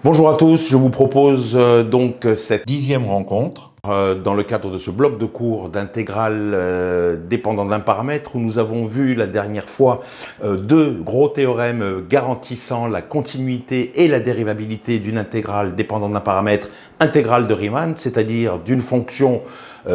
Bonjour à tous, je vous propose donc cette 10e rencontre dans le cadre de ce bloc de cours d'intégrale dépendant d'un paramètre où nous avons vu la dernière fois deux gros théorèmes garantissant la continuité et la dérivabilité d'une intégrale dépendant d'un paramètre intégrale de Riemann, c'est-à-dire d'une fonction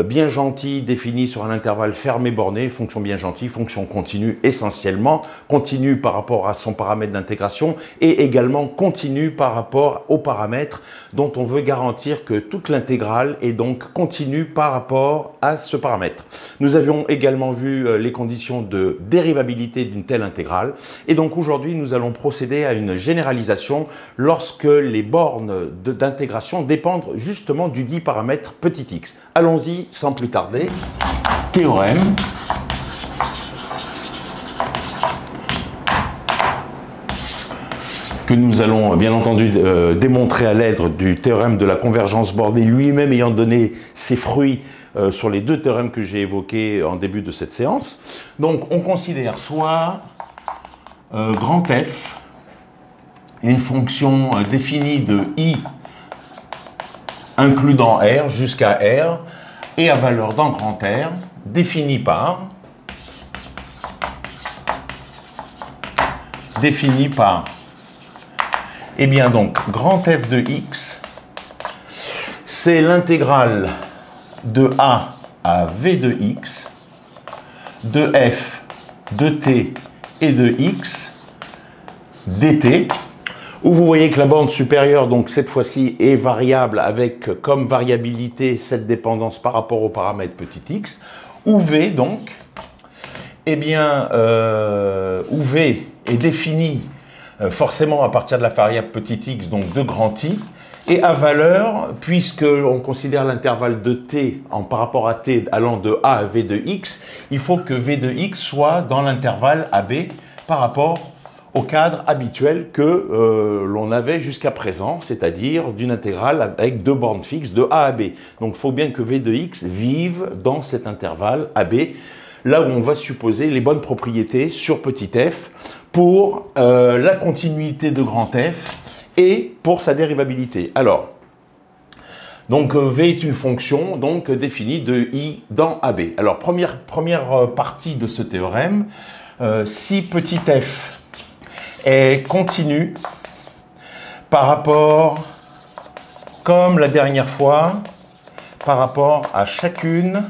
bien gentille définie sur un intervalle fermé borné, fonction bien gentille, fonction continue essentiellement, continue par rapport à son paramètre d'intégration et également continue par rapport au paramètre dont on veut garantir que toute l'intégrale est donc continue par rapport à ce paramètre. Nous avions également vu les conditions de dérivabilité d'une telle intégrale et donc aujourd'hui nous allons procéder à une généralisation lorsque les bornes d'intégration dépendent justement du dit paramètre petit x. Allons-y sans plus tarder. Théorème que nous allons bien entendu démontrer à l'aide du théorème de la convergence bornée lui-même ayant donné ses fruits sur les deux théorèmes que j'ai évoqués en début de cette séance. Donc on considère soit grand F, une fonction définie de I inclus dans R jusqu'à R et à valeur dans grand R définie par eh bien donc, grand F de x, c'est l'intégrale de A à V de x, de F, de T et de x, dt, où vous voyez que la borne supérieure, donc cette fois-ci, est variable avec comme variabilité cette dépendance par rapport au paramètre petit x, où V, donc, eh bien, où V est défini forcément à partir de la variable petit x, donc de grand I, et à valeur, puisque on considère l'intervalle de t par rapport à t allant de a à v de x, il faut que v de x soit dans l'intervalle AB par rapport au cadre habituel que l'on avait jusqu'à présent, c'est-à-dire d'une intégrale avec deux bornes fixes de a à b. Donc il faut bien que v de x vive dans cet intervalle AB, là où on va supposer les bonnes propriétés sur petit f pour la continuité de grand F et pour sa dérivabilité. Alors, donc V est une fonction donc définie de I dans AB. Alors, première partie de ce théorème, si petit f est continu par rapport, comme la dernière fois, par rapport à chacune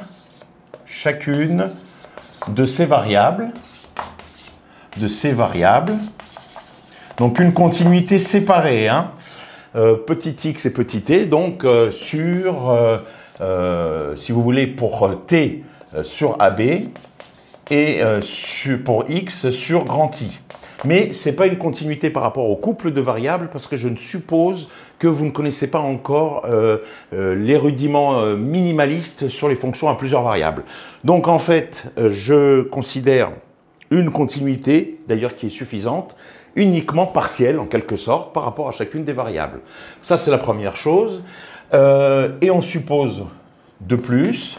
de ces variables, donc une continuité séparée, hein, petit x et petit t, donc sur, si vous voulez, pour t sur AB et pour x sur grand I. Mais ce n'est pas une continuité par rapport au couple de variables parce que je ne suppose que vous ne connaissez pas encore les rudiments minimalistes sur les fonctions à plusieurs variables. Donc en fait, je considère une continuité, d'ailleurs qui est suffisante, uniquement partielle en quelque sorte par rapport à chacune des variables. Ça c'est la première chose. Et on suppose de plus,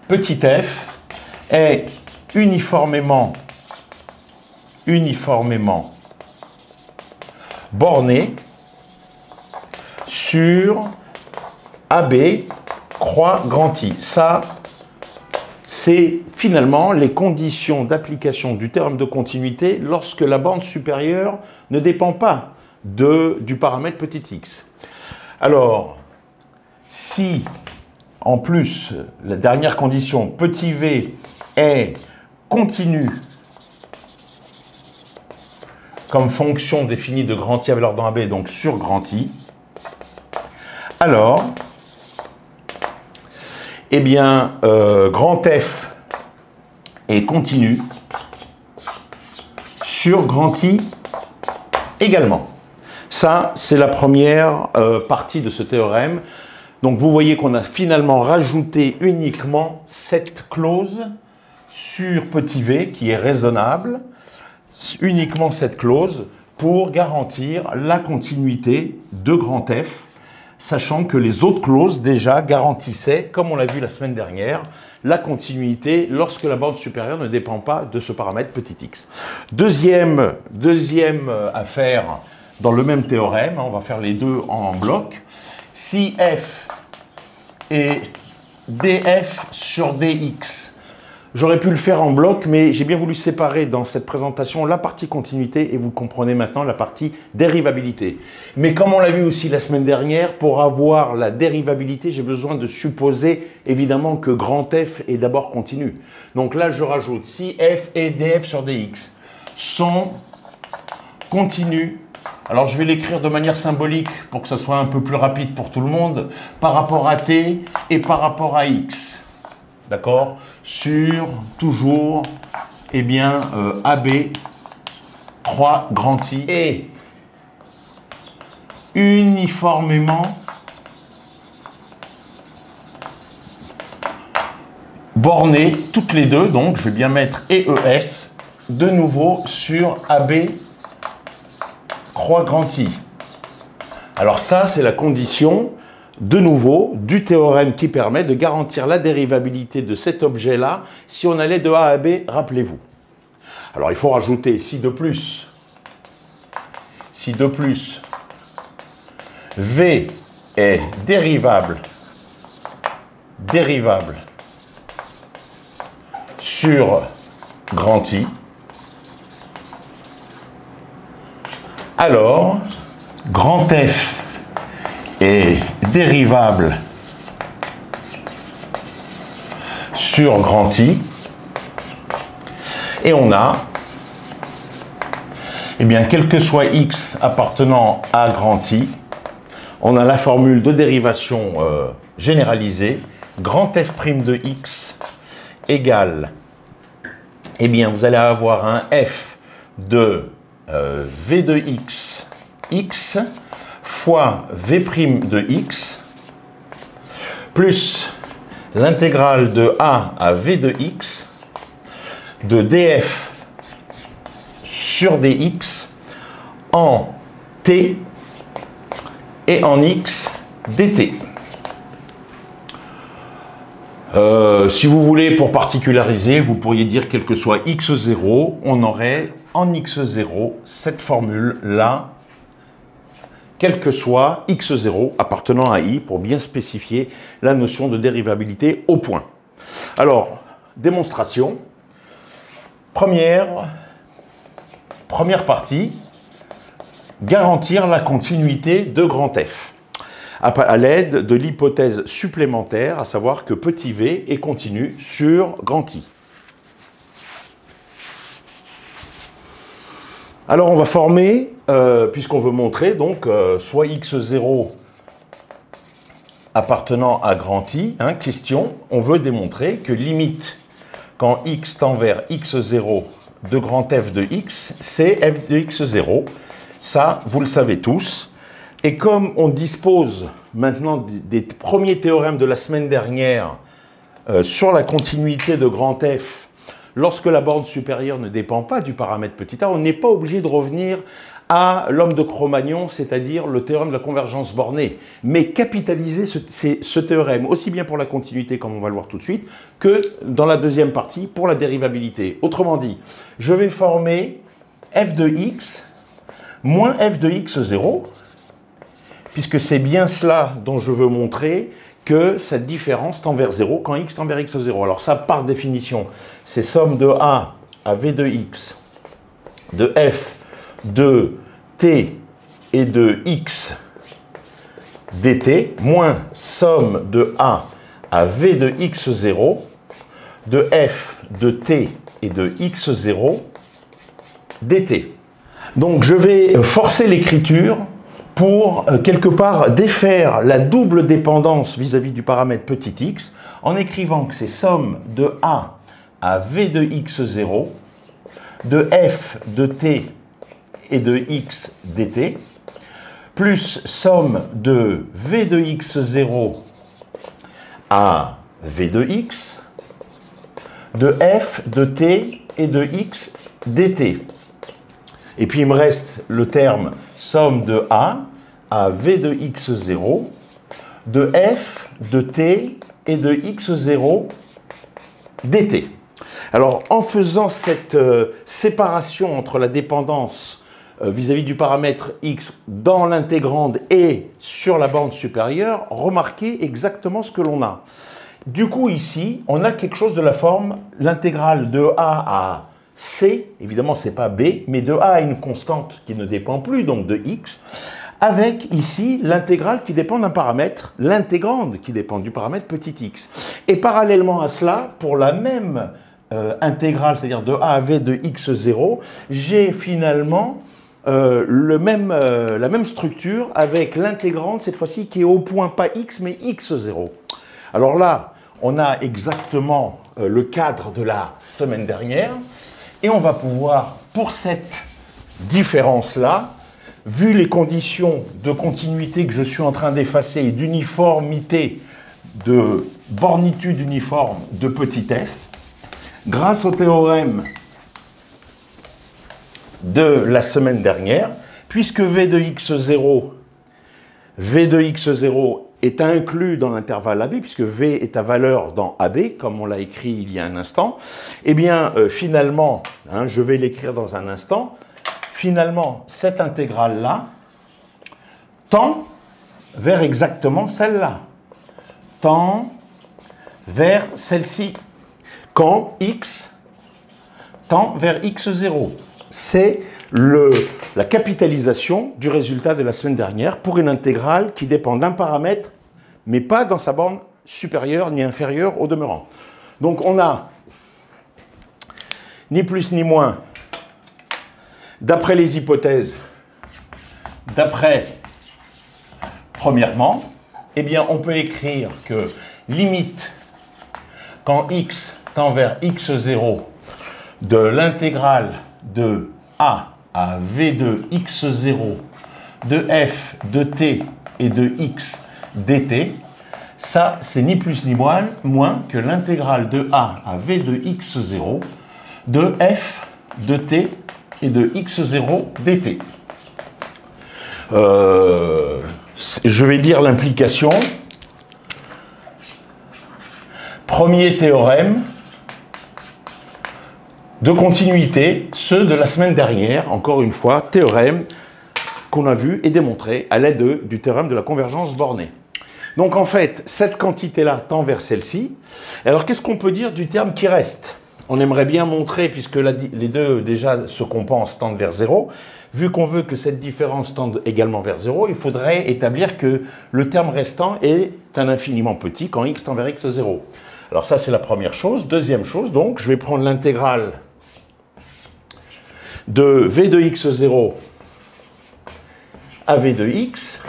petit f est uniformément borné sur AB croix grand I. Ça, c'est finalement les conditions d'application du théorème de continuité lorsque la borne supérieure ne dépend pas du paramètre petit x. Alors, si en plus la dernière condition petit v est continue comme fonction définie de grand I à valeur dans AB, donc sur grand I, alors, eh bien, grand F est continu sur grand I également. Ça, c'est la première partie de ce théorème. Donc, vous voyez qu'on a finalement rajouté uniquement cette clause sur petit v qui est raisonnable, uniquement cette clause pour garantir la continuité de grand F, sachant que les autres clauses déjà garantissaient, comme on l'a vu la semaine dernière, la continuité lorsque la borne supérieure ne dépend pas de ce paramètre petit x. Deuxième affaire dans le même théorème, on va faire les deux en bloc. Si f est df sur dx, j'aurais pu le faire en bloc, mais j'ai bien voulu séparer dans cette présentation la partie continuité et vous comprenez maintenant la partie dérivabilité. Mais comme on l'a vu aussi la semaine dernière, pour avoir la dérivabilité, j'ai besoin de supposer évidemment que grand F est d'abord continu. Donc là, je rajoute si f et df sur dx sont continus. Alors je vais l'écrire de manière symbolique pour que ça soit un peu plus rapide pour tout le monde, par rapport à t et par rapport à x. D'accord? Sur, toujours, eh bien, AB, croix, grand I, et uniformément bornées, toutes les deux, donc je vais bien mettre EES, de nouveau sur AB, croix, grand I. Alors ça, c'est la condition de nouveau, du théorème qui permet de garantir la dérivabilité de cet objet-là si on allait de A à B, rappelez-vous. Alors, il faut rajouter si de plus, V est dérivable sur grand I, alors, grand F est dérivable sur grand I, et on a, eh bien, quel que soit x appartenant à grand I, on a la formule de dérivation généralisée, grand f' de x égale, eh bien, vous allez avoir un f de v de x fois v' de x plus l'intégrale de a à v de x de df sur dx en t et en x dt. Si vous voulez, pour particulariser, vous pourriez dire quel que soit x0, on aurait en x0 cette formule-là, quel que soit x0 appartenant à i, pour bien spécifier la notion de dérivabilité au point. Alors, démonstration. Première partie, garantir la continuité de grand F à l'aide de l'hypothèse supplémentaire, à savoir que petit v est continu sur grand I. Alors on va former, puisqu'on veut montrer, donc, soit x0 appartenant à grand I, hein, question, on veut démontrer que limite, quand x tend vers x0 de grand f de x, c'est f de x0. Ça, vous le savez tous. Et comme on dispose maintenant des premiers théorèmes de la semaine dernière sur la continuité de grand F, lorsque la borne supérieure ne dépend pas du paramètre petit a, on n'est pas obligé de revenir à l'homme de Cro-Magnon, c'est-à-dire le théorème de la convergence bornée, mais capitaliser ce théorème, aussi bien pour la continuité, comme on va le voir tout de suite, que dans la deuxième partie, pour la dérivabilité. Autrement dit, je vais former f de x moins f de x0, puisque c'est bien cela dont je veux montrer que cette différence tend vers 0 quand x tend vers x0. Alors ça, par définition, c'est somme de a à v de x, de f de t et de x dt, moins somme de a à v de x0, de f de t et de x0 dt. Donc je vais forcer l'écriture pour quelque part défaire la double dépendance vis-à-vis du paramètre petit x en écrivant que c'est somme de a à v de x0, de f de t et de x dt, plus somme de v de x0 à v de x, de f de t et de x dt. Et puis il me reste le terme somme de a à v de x0, de f de t et de x0 dt. Alors en faisant cette séparation entre la dépendance vis-à-vis du paramètre x dans l'intégrande et sur la borne supérieure, remarquez exactement ce que l'on a. Du coup, ici, on a quelque chose de la forme, l'intégrale de a à c, évidemment, ce n'est pas b, mais de a à une constante qui ne dépend plus, donc de x, avec ici l'intégrale qui dépend d'un paramètre, l'intégrande qui dépend du paramètre petit x. Et parallèlement à cela, pour la même intégrale, c'est-à-dire de a à v de x0, j'ai finalement la même structure avec l'intégrande, cette fois-ci, qui est au point pas x, mais x0. Alors là, on a exactement le cadre de la semaine dernière, et on va pouvoir, pour cette différence-là, vu les conditions de continuité que je suis en train d'effacer et d'uniformité, de bornitude uniforme de petit f, grâce au théorème de la semaine dernière, puisque v de x0 est inclus dans l'intervalle AB, puisque V est à valeur dans AB, comme on l'a écrit il y a un instant, eh bien, finalement, je vais l'écrire dans un instant, finalement, cette intégrale-là tend vers exactement celle-là, tend vers celle-ci, quand x tend vers x0. C'est la capitalisation du résultat de la semaine dernière pour une intégrale qui dépend d'un paramètre, mais pas dans sa borne supérieure ni inférieure au demeurant. Donc on a ni plus ni moins, d'après les hypothèses, premièrement, eh bien on peut écrire que limite quand x tend vers x0 de l'intégrale de a à v de x0 de f de t et de x dt, ça c'est ni plus ni moins que l'intégrale de a à v de x0 de f de t et de x0 dt. Je vais dire l'implication. Premier théorème de continuité, ceux de la semaine dernière, encore une fois, théorème qu'on a vu et démontré à l'aide du théorème de la convergence bornée. Donc en fait, cette quantité-là tend vers celle-ci. Alors qu'est-ce qu'on peut dire du terme qui reste? On aimerait bien montrer, puisque les deux déjà se compensent, tendent vers 0, vu qu'on veut que cette différence tende également vers 0, il faudrait établir que le terme restant est un infiniment petit quand x tend vers x0. Alors ça, c'est la première chose. Deuxième chose, donc, je vais prendre l'intégrale de v de x0 à v de x,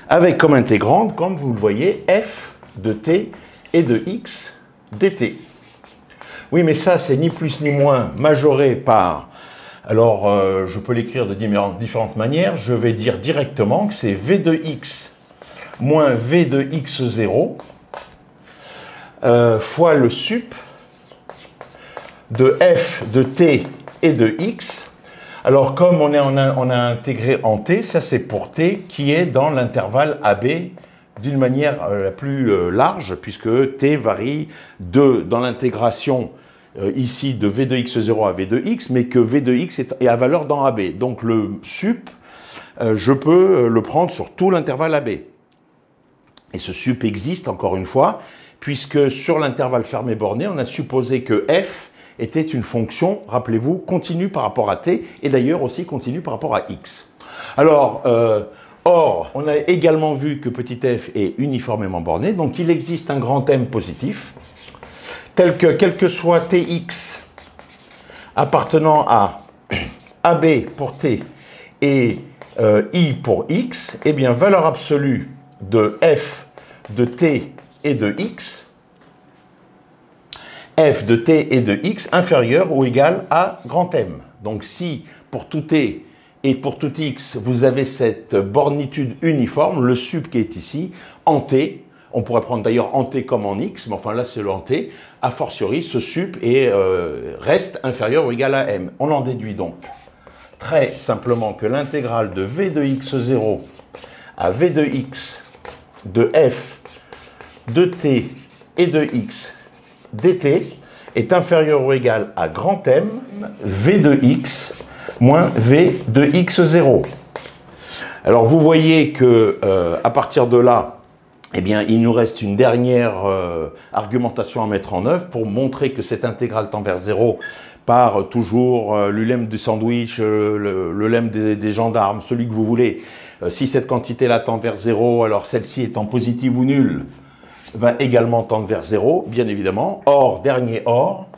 avec comme intégrande, comme vous le voyez, f de t et de x dt. Oui, mais ça, c'est ni plus ni moins majoré par... Alors, je peux l'écrire de différentes manières. Je vais dire directement que c'est v de x moins v de x0 fois le sup de f de t et de x. Alors, comme on a intégré en t, ça c'est pour t qui est dans l'intervalle AB d'une manière la plus large, puisque t varie dans l'intégration ici de v de x0 à v de x, mais que v de x est à valeur dans AB. Donc le sup, je peux le prendre sur tout l'intervalle AB. Et ce sup existe, encore une fois, puisque sur l'intervalle fermé borné, on a supposé que f était une fonction, rappelez-vous, continue par rapport à t, et d'ailleurs aussi continue par rapport à x. Alors, or, on a également vu que petit f est uniformément borné, donc il existe un grand M positif, tel que, quel que soit tx appartenant à AB pour t et I pour x, eh bien, valeur absolue de f de t et de x, f de t et de x inférieur ou égal à grand M. Donc si pour tout t et pour tout x, vous avez cette bornitude uniforme, le sup qui est ici, en t, on pourrait prendre d'ailleurs en t comme en x, mais enfin là c'est le en t, a fortiori ce sup reste inférieur ou égal à m. On en déduit donc très simplement que l'intégrale de v de x0 à v de x de f de t et de x dt est inférieur ou égal à grand M v de x moins v de x0. Alors vous voyez que à partir de là, eh bien, il nous reste une dernière argumentation à mettre en œuvre pour montrer que cette intégrale tend vers 0 par toujours le lemme du sandwich, le lemme des gendarmes, celui que vous voulez. Si cette quantité-là tend vers 0, alors celle-ci étant positive ou nulle, va également tendre vers 0, bien évidemment. Or, dernier or,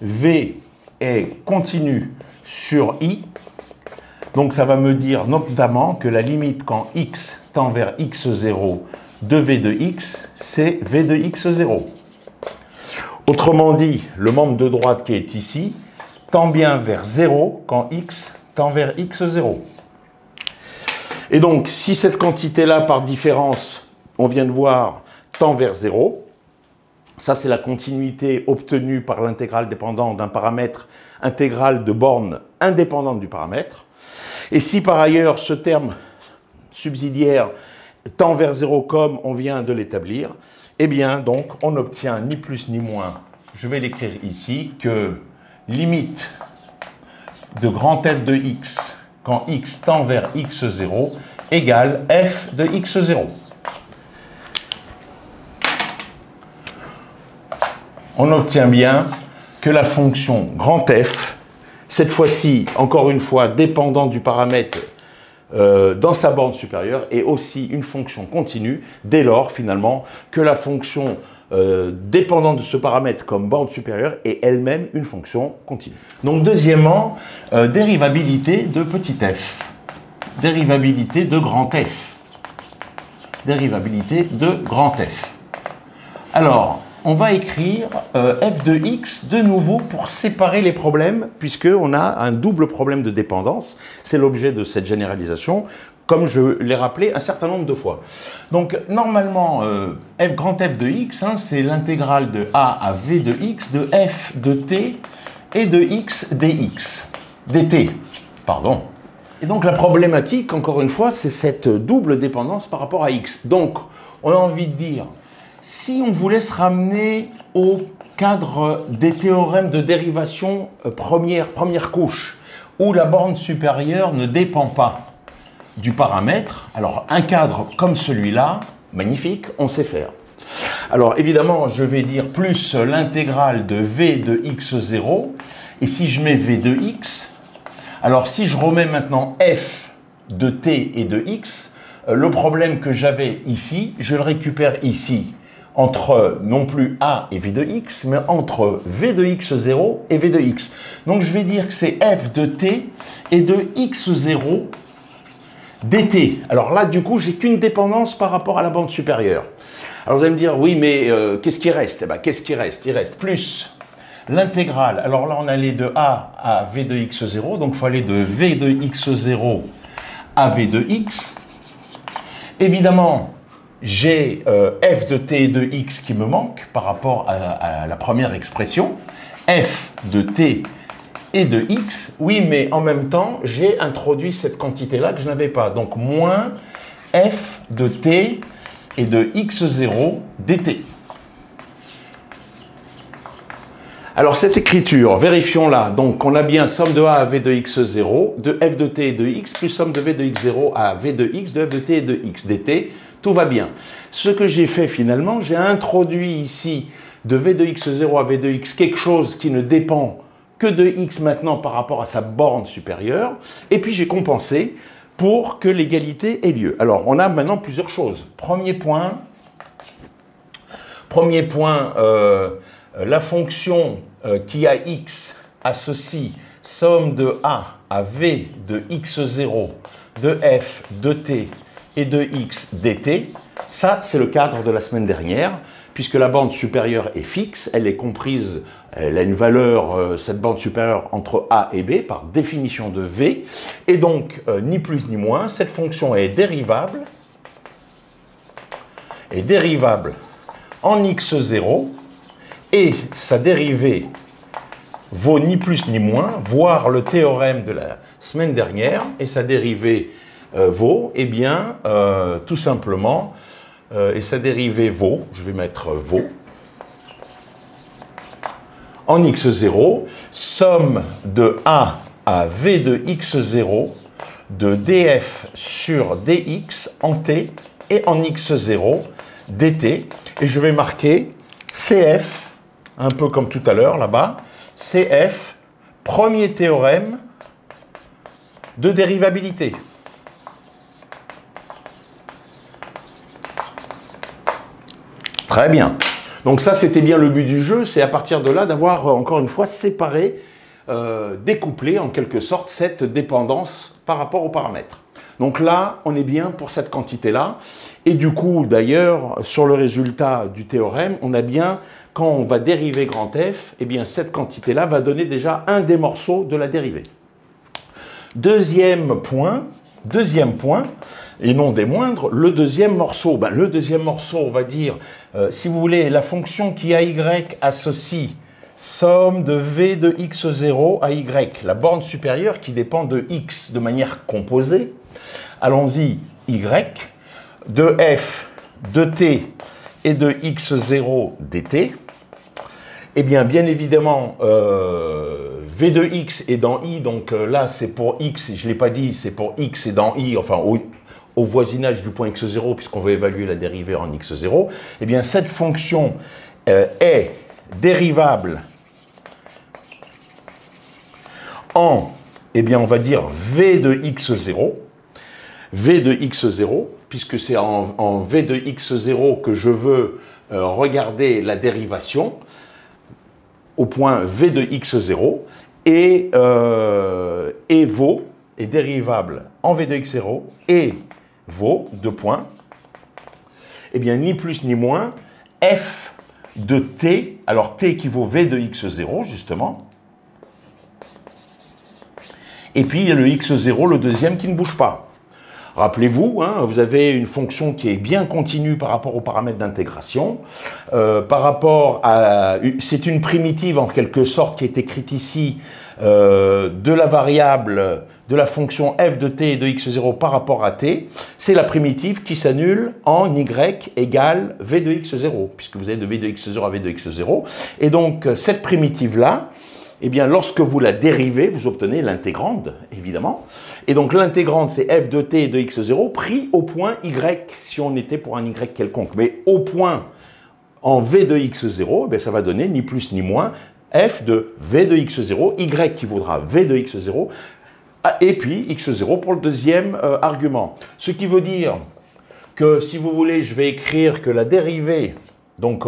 V est continu sur I. Donc ça va me dire notamment que la limite quand x tend vers x0 de v de x, c'est v de x0. Autrement dit, le membre de droite qui est ici tend bien vers 0 quand x tend vers x0. Et donc, si cette quantité-là, par différence, on vient de voir, tend vers 0, ça c'est la continuité obtenue par l'intégrale dépendante d'un paramètre intégral de borne indépendante du paramètre. Et si par ailleurs ce terme subsidiaire tend vers 0 comme on vient de l'établir, eh bien donc on obtient ni plus ni moins, je vais l'écrire ici, que limite de grand F de x quand x tend vers x0 égale f de x0. On obtient bien que la fonction grand F, cette fois-ci, encore une fois, dépendant du paramètre dans sa borne supérieure, est aussi une fonction continue, dès lors, finalement, que la fonction dépendante de ce paramètre comme borne supérieure est elle-même une fonction continue. Donc, deuxièmement, dérivabilité de petit f, dérivabilité de grand F, dérivabilité de grand F. Alors, on va écrire f de x de nouveau pour séparer les problèmes, puisqu'on a un double problème de dépendance. C'est l'objet de cette généralisation, comme je l'ai rappelé un certain nombre de fois. Donc, normalement, grand F de x, hein, c'est l'intégrale de a à v de x, de f de t et de x dx. dt, pardon. Et donc, la problématique, encore une fois, c'est cette double dépendance par rapport à x. Donc, on a envie de dire, si on voulait se ramener au cadre des théorèmes de dérivation première couche, où la borne supérieure ne dépend pas du paramètre, alors un cadre comme celui-là, magnifique, on sait faire. Alors évidemment, je vais dire plus l'intégrale de v de x0, et si je mets v de x, alors si je remets maintenant f de t et de x, le problème que j'avais ici, je le récupère ici, entre non plus a et v de x, mais entre v de x0 et v de x. Donc je vais dire que c'est f de t et de x0 dt. Alors là, du coup, j'ai qu'une dépendance par rapport à la borne supérieure. Alors vous allez me dire, oui, mais qu'est-ce qui reste? Eh bien, qu'est-ce qui reste? Il reste plus l'intégrale. Alors là, on allait de a à v de x0, donc il faut aller de v de x0 à v de x. Évidemment, j'ai f de t et de x qui me manque par rapport à la première expression. F de t et de x, oui, mais en même temps, j'ai introduit cette quantité-là que je n'avais pas. Donc, moins f de t et de x0 dt. Alors, cette écriture, vérifions-la. Donc, on a bien somme de a à v de x0, de f de t et de x, plus somme de v de x0 à v de x, de f de t et de x dt. Tout va bien. Ce que j'ai fait finalement, j'ai introduit ici de v de x0 à v de x quelque chose qui ne dépend que de x maintenant par rapport à sa borne supérieure. Et puis j'ai compensé pour que l'égalité ait lieu. Alors on a maintenant plusieurs choses. Premier point, la fonction qui a x associe somme de a à v de x0, de f, de t et de x dt, ça c'est le cadre de la semaine dernière, puisque la borne supérieure est fixe, elle est comprise, elle a une valeur, cette borne supérieure, entre a et b, par définition de v, et donc, ni plus ni moins, cette fonction est dérivable en x0, et sa dérivée vaut ni plus ni moins, voire le théorème de la semaine dernière, et sa dérivée vaut, eh bien, tout simplement, et sa dérivée vaut, je vais mettre vaut, en x0, somme de a à v de x0 de df sur dx en t et en x0 dt. Et je vais marquer CF, un peu comme tout à l'heure là-bas, CF, premier théorème de dérivabilité. Très bien. Donc ça, c'était bien le but du jeu, c'est à partir de là d'avoir, encore une fois, séparé, découplé en quelque sorte cette dépendance par rapport aux paramètres. Donc là, on est bien pour cette quantité-là. Et du coup, d'ailleurs, sur le résultat du théorème, on a bien, quand on va dériver grand F, eh bien cette quantité-là va donner déjà un des morceaux de la dérivée. Deuxième point, et non des moindres, le deuxième morceau. Ben, le deuxième morceau, on va dire, si vous voulez, la fonction qui à y associe somme de v de x0 à y, la borne supérieure qui dépend de x de manière composée. Allons-y, y, de f, de t et de x0 dt. Eh bien, bien évidemment, v de x est dans i, donc là, c'est pour x, je ne l'ai pas dit, c'est pour x et dans i, enfin, au voisinage du point x0, puisqu'on veut évaluer la dérivée en x0. Eh bien, cette fonction est dérivable en, eh bien, on va dire v de x0, puisque c'est en v de x0 que je veux regarder la dérivation, au point v de x0, et vaut, est dérivable en v de x0, et vaut, deux points, eh bien, ni plus ni moins, f de t, alors t qui vaut v de x0, justement, et puis il y a le x0, le deuxième, qui ne bouge pas. Rappelez-vous, hein, vous avez une fonction qui est bien continue par rapport aux paramètres d'intégration. C'est une primitive en quelque sorte qui est écrite ici de la variable de la fonction f de t et de x0 par rapport à t. C'est la primitive qui s'annule en y égale v de x0, puisque vous avez de v de x0 à v de x0. Et donc cette primitive-là, eh bien, lorsque vous la dérivez, vous obtenez l'intégrande, évidemment. Et donc, l'intégrande, c'est f de t et de x0 pris au point y, si on était pour un y quelconque. Mais au point en v de x0, eh bien, ça va donner ni plus ni moins f de v de x0, y qui vaudra v de x0, et puis x0 pour le deuxième argument. Ce qui veut dire que, si vous voulez, je vais écrire que la dérivée, donc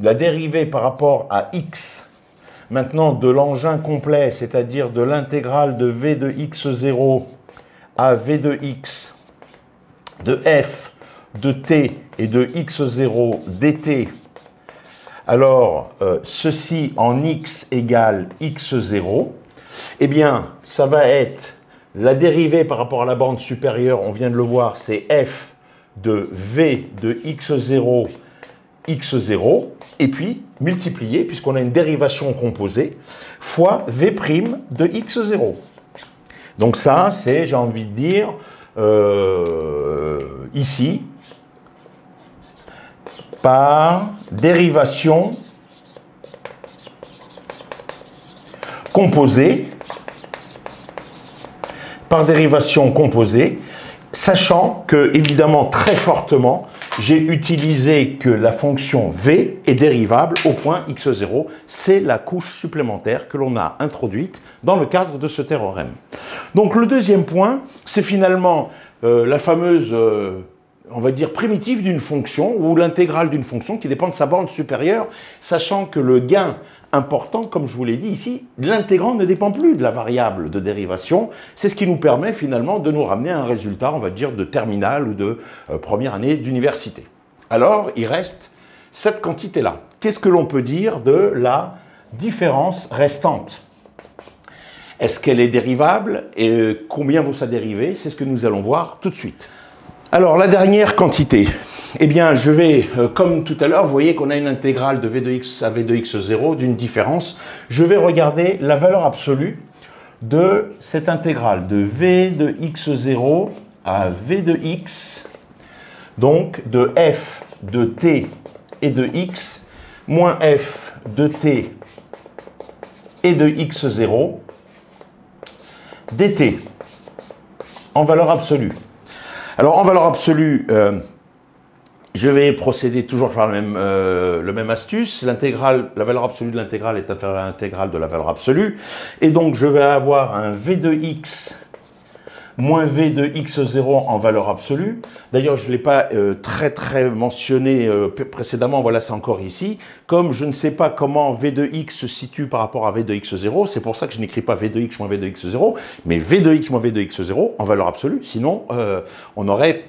la dérivée par rapport à x, maintenant, de l'engin complet, c'est-à-dire de l'intégrale de v de x0 à v de x, de f, de t et de x0 dt, alors ceci en x égale x0, eh bien, ça va être la dérivée par rapport à la borne supérieure, on vient de le voir, c'est f de v de x0, x0, et puis multiplié, puisqu'on a une dérivation composée, fois v' de x0. Donc ça, c'est, j'ai envie de dire, ici, par dérivation composée, sachant que, évidemment, très fortement, j'ai utilisé que la fonction v est dérivable au point x0. C'est la couche supplémentaire que l'on a introduite dans le cadre de ce théorème. Donc le deuxième point, c'est finalement la fameuse, on va dire, primitive d'une fonction ou l'intégrale d'une fonction qui dépend de sa borne supérieure, sachant que le gain important, comme je vous l'ai dit ici, l'intégrand ne dépend plus de la variable de dérivation. C'est ce qui nous permet finalement de nous ramener à un résultat, on va dire, de terminale ou de première année d'université. Alors, il reste cette quantité-là. Qu'est-ce que l'on peut dire de la différence restante? Est-ce qu'elle est dérivable et combien vaut sa dérivée? C'est ce que nous allons voir tout de suite. Alors, la dernière quantité, eh bien, je vais, comme tout à l'heure, vous voyez qu'on a une intégrale de v de x à v de x0 d'une différence. Je vais regarder la valeur absolue de cette intégrale de v de x0 à v de x, donc de f de t et de x, moins f de t et de x0, dt en valeur absolue. Alors en valeur absolue, je vais procéder toujours par le même astuce. L'intégrale, la valeur absolue de l'intégrale est inférieure à l'intégrale de la valeur absolue. Et donc je vais avoir un v de x moins v de x0 en valeur absolue. D'ailleurs, je ne l'ai pas très mentionné précédemment, voilà, c'est encore ici. Comme je ne sais pas comment v de x se situe par rapport à v de x0, c'est pour ça que je n'écris pas v de x moins v de x0, mais v de x moins v de x0 en valeur absolue. Sinon, on aurait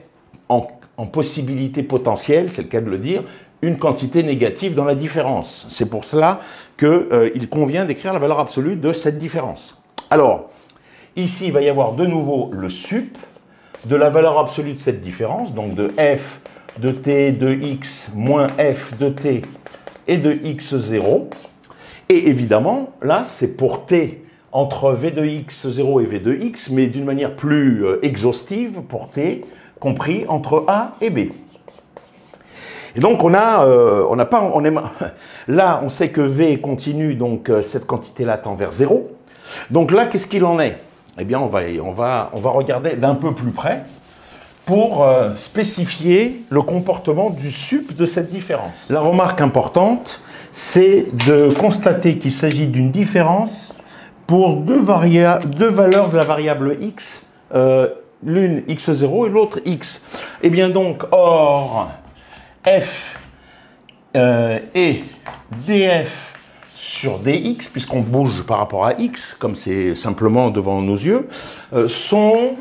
en possibilité potentielle, c'est le cas de le dire, une quantité négative dans la différence. C'est pour cela qu'il convient d'écrire la valeur absolue de cette différence. Alors, ici, il va y avoir de nouveau le sup de la valeur absolue de cette différence, donc de f de t de x moins f de t et de x0. Et évidemment, là, c'est pour t entre v de x0 et v de x, mais d'une manière plus exhaustive pour t compris entre a et b. Et donc, là, on sait que v continue, donc cette quantité-là tend vers 0. Donc là, qu'est-ce qu'il en est? Eh bien, on va regarder d'un peu plus près pour spécifier le comportement du sup de cette différence. La remarque importante, c'est de constater qu'il s'agit d'une différence pour deux valeurs de la variable x, l'une x0 et l'autre x. Eh bien donc, or, f et df sur dx, puisqu'on bouge par rapport à x, comme c'est simplement devant nos yeux, sont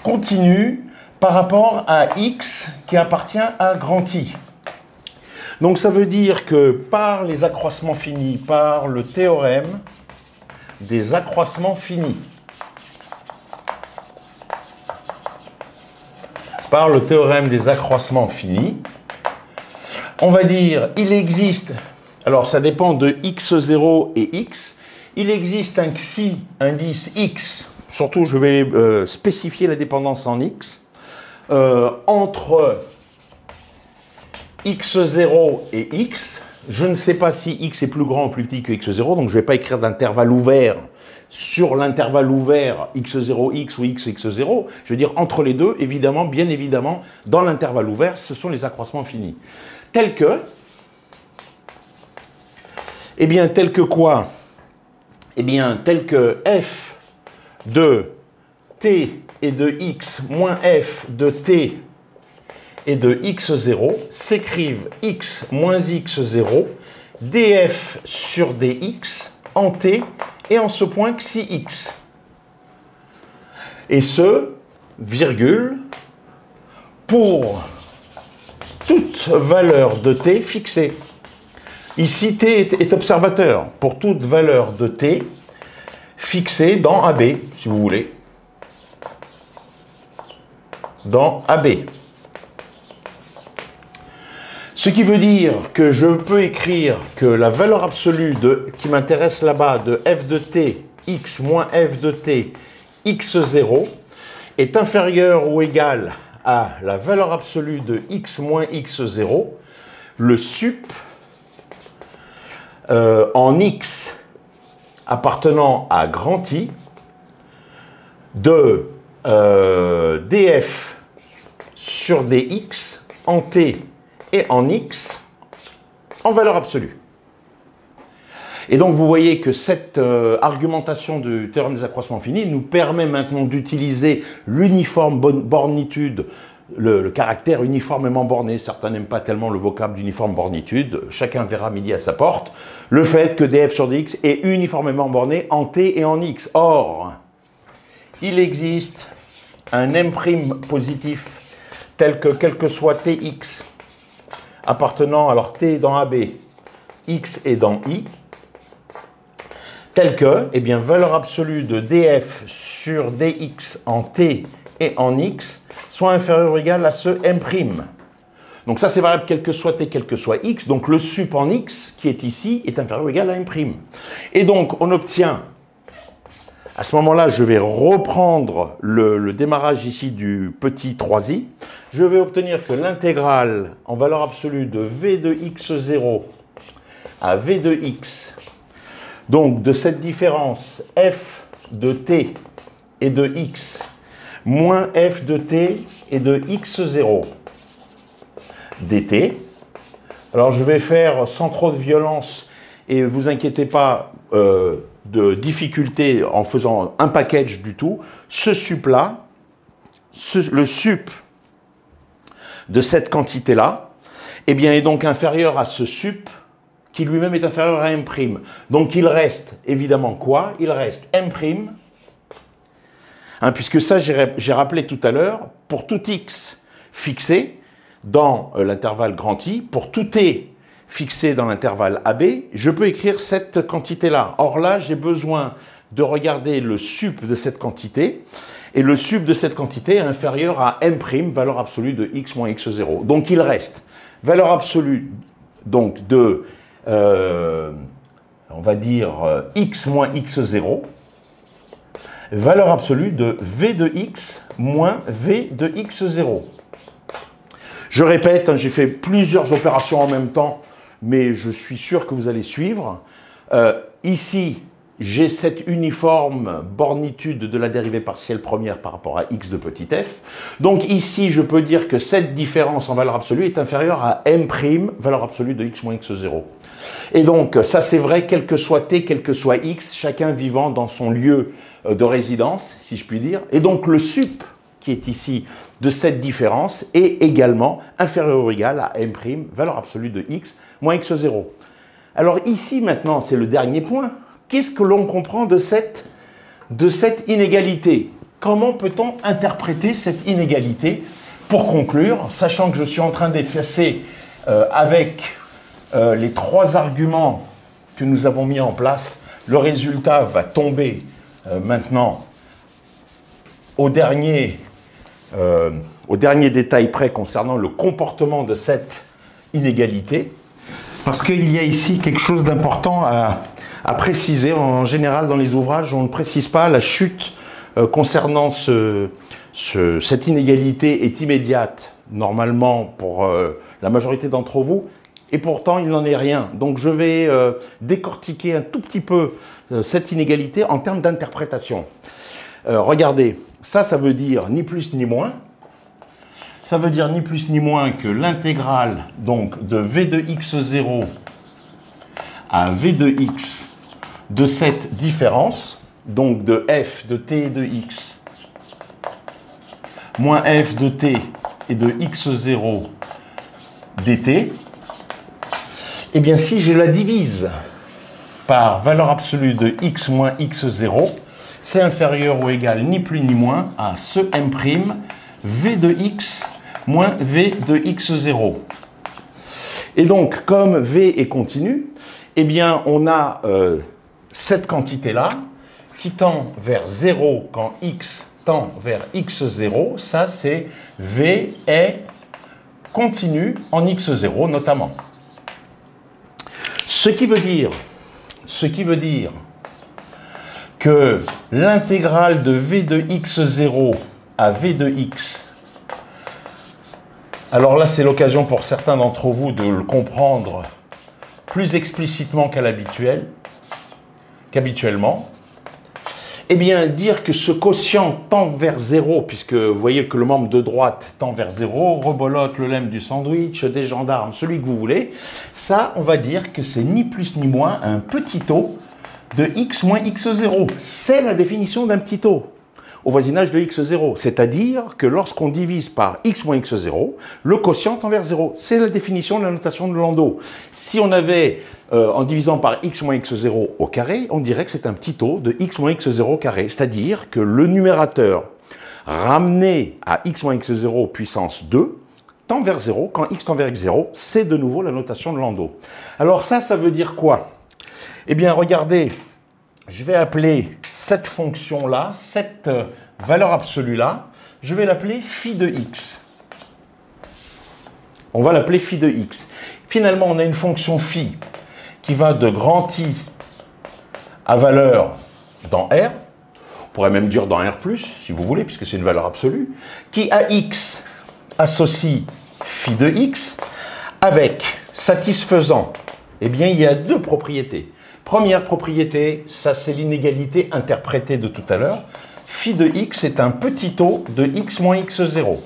continus par rapport à x qui appartient à grand I. Donc ça veut dire que par les accroissements finis, par le théorème des accroissements finis, par le théorème des accroissements finis, on va dire il existe, alors ça dépend de x0 et x, il existe un xi indice x, surtout je vais spécifier la dépendance en x, entre x0 et x. Je ne sais pas si x est plus grand ou plus petit que x0, donc je ne vais pas écrire d'intervalle ouvert sur l'intervalle ouvert x0x ou x0. Je veux dire entre les deux, évidemment, bien évidemment, dans l'intervalle ouvert, ce sont les accroissements finis. Tel que, eh bien, tel que quoi? Eh bien, tel que f de t et de x moins f de t et de x0 s'écrivent x moins x0 df sur dx en t et en ce point xi x. Et ce, virgule, pour toute valeur de t fixée. Ici, t est observateur pour toute valeur de t fixée dans AB, si vous voulez. Dans AB. Ce qui veut dire que je peux écrire que la valeur absolue qui m'intéresse là-bas de f de t, x moins f de t, x0, est inférieure ou égale à la valeur absolue de x moins x0, le sup en x appartenant à grand I de df sur dx en t et en x en valeur absolue. Et donc vous voyez que cette argumentation du théorème des accroissements finis nous permet maintenant d'utiliser l'uniforme bornitude, le caractère uniformément borné. Certains n'aiment pas tellement le vocable d'uniforme bornitude, chacun verra midi à sa porte. Le fait que df sur dx est uniformément borné en t et en x. Or, il existe un m' positif tel que quel que soit tx appartenant, alors t est dans AB, x est dans I, tel que, eh bien, valeur absolue de df sur dx en t et en x soit inférieure ou égale à ce m'. Donc ça, c'est variable quel que soit t, quel que soit x, donc le sup en x, qui est ici, est inférieur ou égal à m'. Et donc, on obtient, à ce moment-là, je vais reprendre le démarrage ici du petit 3i. Je vais obtenir que l'intégrale en valeur absolue de v de x0 à v de x, donc de cette différence f de t et de x moins f de t et de x0 dt. Alors je vais faire sans trop de violence et vous inquiétez pas de difficulté en faisant un package du tout. Ce sup-là, le sup de cette quantité-là, eh bien, est donc inférieur à ce sup qui lui-même est inférieur à m'. Donc il reste évidemment quoi? Il reste m', hein, puisque ça j'ai rappelé tout à l'heure, pour tout x fixé dans l'intervalle grand I, pour tout t fixé dans l'intervalle AB, je peux écrire cette quantité-là. Or là, j'ai besoin de regarder le sup de cette quantité, et le sup de cette quantité est inférieur à m', valeur absolue de x moins x0. Donc il reste valeur absolue donc de, on va dire, x moins x0, valeur absolue de v de x moins v de x0. Je répète, hein, j'ai fait plusieurs opérations en même temps, mais je suis sûr que vous allez suivre. Ici, j'ai cette uniforme bornitude de la dérivée partielle première par rapport à x de petit f. Donc ici, je peux dire que cette différence en valeur absolue est inférieure à m', valeur absolue de x moins x0. Et donc, ça c'est vrai, quel que soit t, quel que soit x, chacun vivant dans son lieu de résidence, si je puis dire. Et donc, le sup qui est ici de cette différence est également inférieur ou égal à m', valeur absolue de x moins x0. Alors ici, maintenant, c'est le dernier point. Qu'est-ce que l'on comprend de cette inégalité? Comment peut-on interpréter cette inégalité pour conclure, sachant que je suis en train d'effacer avec les trois arguments que nous avons mis en place, le résultat va tomber maintenant au dernier détail près concernant le comportement de cette inégalité, parce qu'il y a ici quelque chose d'important à préciser. En général, dans les ouvrages, on ne précise pas la chute concernant cette inégalité est immédiate, normalement, pour la majorité d'entre vous, et pourtant, il n'en est rien. Donc, je vais décortiquer un tout petit peu cette inégalité en termes d'interprétation. Regardez, ça veut dire ni plus ni moins. Ça veut dire ni plus ni moins que l'intégrale donc de v de x0 à v de x de cette différence, donc de f de t et de x, moins f de t et de x0 dt, eh bien si je la divise par valeur absolue de x moins x0, c'est inférieur ou égal ni plus ni moins à ce m', v de x moins v de x0. Et donc, comme v est continu, eh bien, on a cette quantité-là qui tend vers 0 quand x tend vers x0. Ça, c'est v est continu en x0 notamment. Ce qui veut dire que l'intégrale de v de x0 à v de x, alors là c'est l'occasion pour certains d'entre vous de le comprendre plus explicitement qu'habituellement, eh bien dire que ce quotient tend vers 0, puisque vous voyez que le membre de droite tend vers 0, rebolote le lemme du sandwich, des gendarmes, celui que vous voulez, ça on va dire que c'est ni plus ni moins un petit taux de x moins x0. C'est la définition d'un petit taux au voisinage de x0. C'est-à-dire que lorsqu'on divise par x moins x0, le quotient tend vers 0. C'est la définition de la notation de Landau. Si on avait, en divisant par x moins x0 au carré, on dirait que c'est un petit taux de x moins x0 au carré. C'est-à-dire que le numérateur ramené à x moins x0 puissance 2 tend vers 0. Quand x tend vers x0, c'est de nouveau la notation de Landau. Alors ça veut dire quoi? Eh bien, regardez, je vais appeler cette fonction-là, cette valeur absolue-là, je vais l'appeler phi de x. On va l'appeler phi de x. Finalement, on a une fonction phi qui va de grand I à valeur dans R, on pourrait même dire dans R+, si vous voulez, puisque c'est une valeur absolue, qui à x associe phi de x avec satisfaisant. Eh bien, il y a deux propriétés. Première propriété, ça c'est l'inégalité interprétée de tout à l'heure. Phi de x est un petit taux de x moins x0.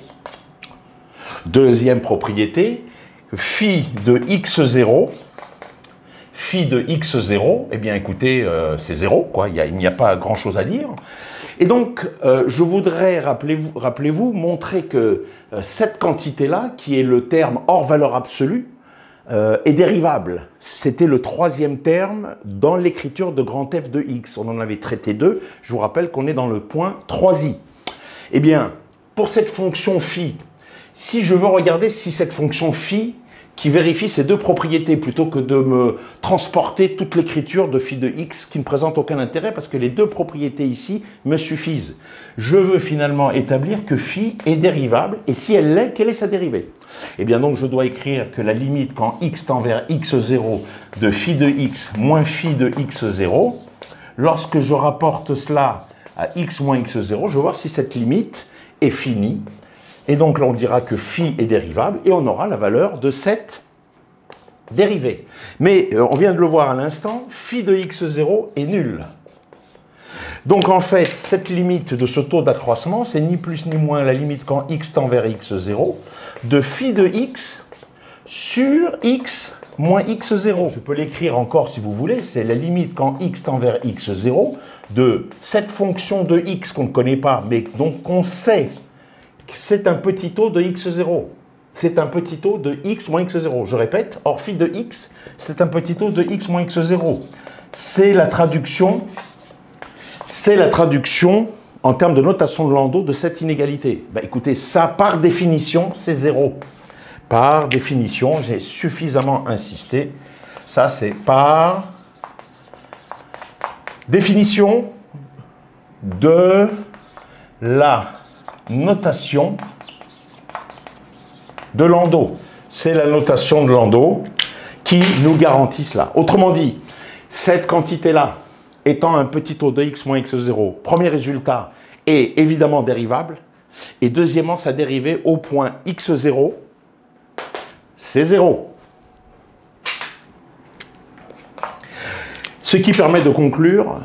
Deuxième propriété, phi de x0, phi de x0, eh bien écoutez, c'est 0, quoi, il n'y a pas grand-chose à dire. Et donc, je voudrais, rappelez-vous, montrer que cette quantité-là, qui est le terme hors valeur absolue, est dérivable. C'était le troisième terme dans l'écriture de grand F de x. On en avait traité deux. Je vous rappelle qu'on est dans le point 3i. Eh bien, pour cette fonction phi, si je veux regarder si cette fonction phi qui vérifie ces deux propriétés plutôt que de me transporter toute l'écriture de phi de x qui ne présente aucun intérêt parce que les deux propriétés ici me suffisent. Je veux finalement établir que phi est dérivable et si elle l'est, quelle est sa dérivée? Eh bien donc je dois écrire que la limite quand x tend vers x0 de phi de x moins phi de x0, lorsque je rapporte cela à x moins x0, je vais voir si cette limite est finie. Et donc là, on dira que phi est dérivable et on aura la valeur de cette dérivée. Mais on vient de le voir à l'instant, phi de x0 est nul. Donc en fait, cette limite de ce taux d'accroissement, c'est ni plus ni moins la limite quand x tend vers x0 de phi de x sur x moins x0. Je peux l'écrire encore si vous voulez, c'est la limite quand x tend vers x0 de cette fonction de x qu'on ne connaît pas, mais donc on sait c'est un petit taux de x0. C'est un petit taux de x moins x0. Je répète, or phi de x, c'est un petit taux de x moins x0. C'est la traduction en termes de notation de Landau de cette inégalité. Ben, écoutez, ça par définition, c'est 0. Par définition, j'ai suffisamment insisté. Ça, c'est par définition de la notation de Landau. C'est la notation de Landau qui nous garantit cela. Autrement dit, cette quantité-là étant un petit taux de x moins x0, premier résultat est évidemment dérivable. Et deuxièmement, sa dérivée au point x0, c'est 0. Ce qui permet de conclure,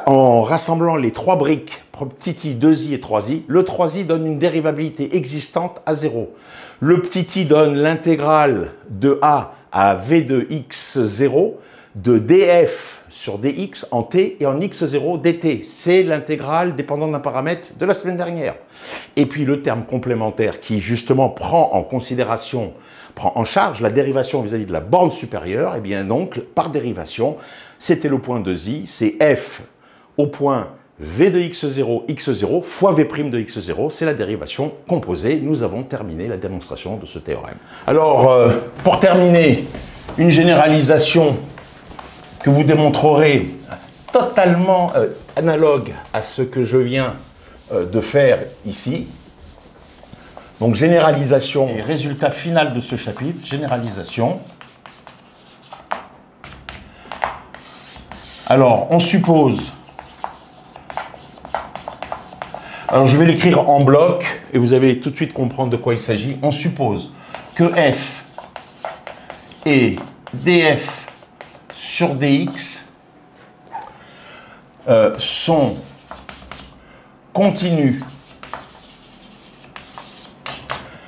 en rassemblant les trois briques, petit i, 2i et 3i, le 3i donne une dérivabilité existante à 0. Le petit i donne l'intégrale de a à v de x0 de df sur dx en t et en x0 dt. C'est l'intégrale dépendant d'un paramètre de la semaine dernière. Et puis le terme complémentaire qui justement prend en charge la dérivation vis-à-vis de la borne supérieure, et bien donc par dérivation, c'était le point 2i, c'est f au point v de x0, x0 fois v' de x0, c'est la dérivation composée. Nous avons terminé la démonstration de ce théorème. Alors, pour terminer, une généralisation que vous démontrerez totalement analogue à ce que je viens de faire ici. Donc, généralisation et résultat final de ce chapitre, généralisation. Alors, on suppose... Alors, je vais l'écrire en bloc et vous allez tout de suite comprendre de quoi il s'agit. On suppose que f et df sur dx sont continus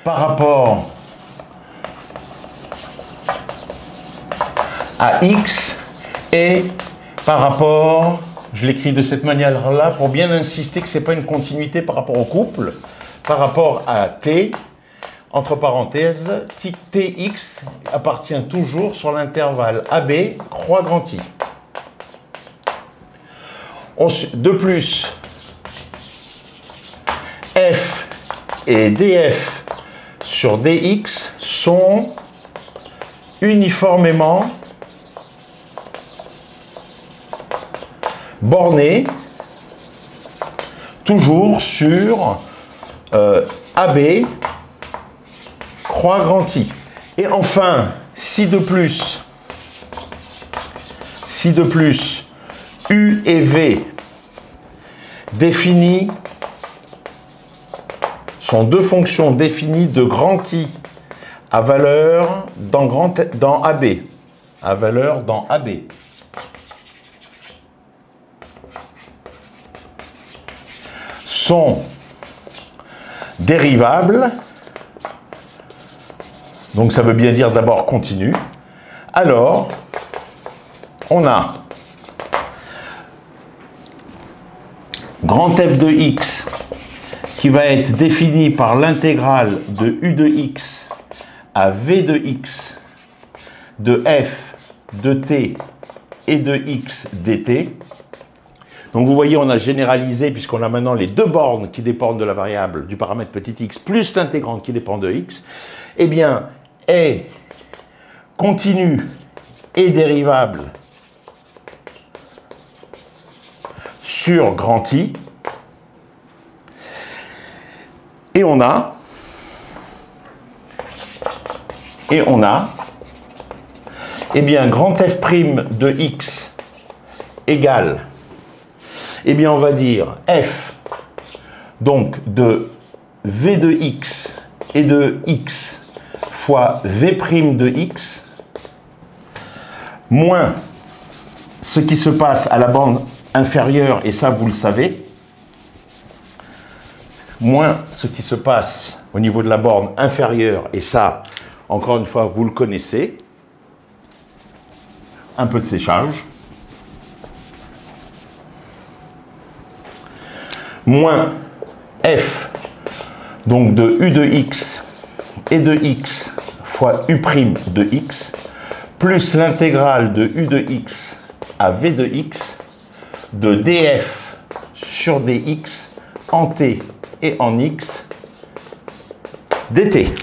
par rapport à x et par rapport... Je l'écris de cette manière-là pour bien insister que ce n'est pas une continuité par rapport au couple, par rapport à t, entre parenthèses, tx appartient toujours sur l'intervalle AB, croix grand I. De plus, f et df sur dx sont uniformément borné toujours sur AB, croix grand I. Et enfin, si de plus, U et V définies sont deux fonctions définies de grand I à valeur dans AB, sont dérivables, donc ça veut bien dire d'abord continu, alors on a grand f de x qui va être défini par l'intégrale de u de x à v de x de f de t et de x dt. Donc vous voyez, on a généralisé, puisqu'on a maintenant les deux bornes qui dépendent de la variable du paramètre petit x, plus l'intégrante qui dépend de x, eh bien, est continu et dérivable sur grand I, et on a, eh bien, grand f' de x égale, eh bien, on va dire f, donc, de v de x et de x fois v' de x, moins ce qui se passe à la bande inférieure, et ça, vous le savez, moins ce qui se passe au niveau de la borne inférieure, et ça, encore une fois, vous le connaissez, un peu de séchage, moins f, donc de u de x et de x fois u' de x, plus l'intégrale de u de x à v de x, de df sur dx en t et en x dt.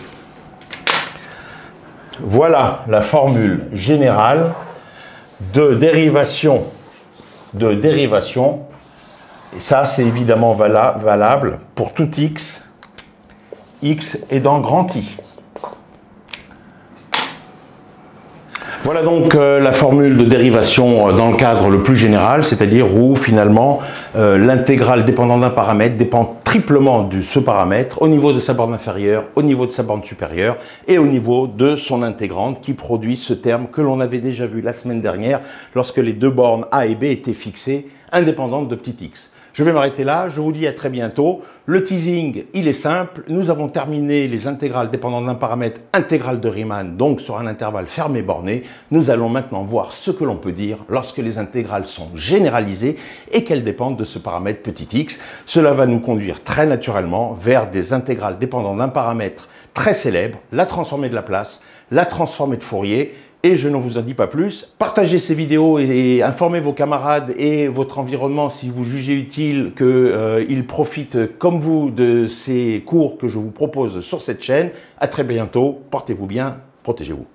Voilà la formule générale de dérivation. Et ça, c'est évidemment valable pour tout x est dans grand I. Voilà donc la formule de dérivation dans le cadre le plus général, c'est-à-dire où finalement l'intégrale dépendant d'un paramètre dépend triplement de ce paramètre au niveau de sa borne inférieure, au niveau de sa borne supérieure et au niveau de son intégrante qui produit ce terme que l'on avait déjà vu la semaine dernière lorsque les deux bornes A et B étaient fixées indépendantes de petit x. Je vais m'arrêter là, je vous dis à très bientôt. Le teasing, il est simple. Nous avons terminé les intégrales dépendantes d'un paramètre intégral de Riemann, donc sur un intervalle fermé borné. Nous allons maintenant voir ce que l'on peut dire lorsque les intégrales sont généralisées et qu'elles dépendent de ce paramètre petit x. Cela va nous conduire très naturellement vers des intégrales dépendantes d'un paramètre très célèbre, la transformée de Laplace, la transformée de Fourier. Et je ne vous en dis pas plus. Partagez ces vidéos et informez vos camarades et votre environnement si vous jugez utile qu'ils profitent comme vous de ces cours que je vous propose sur cette chaîne. À très bientôt. Portez-vous bien. Protégez-vous.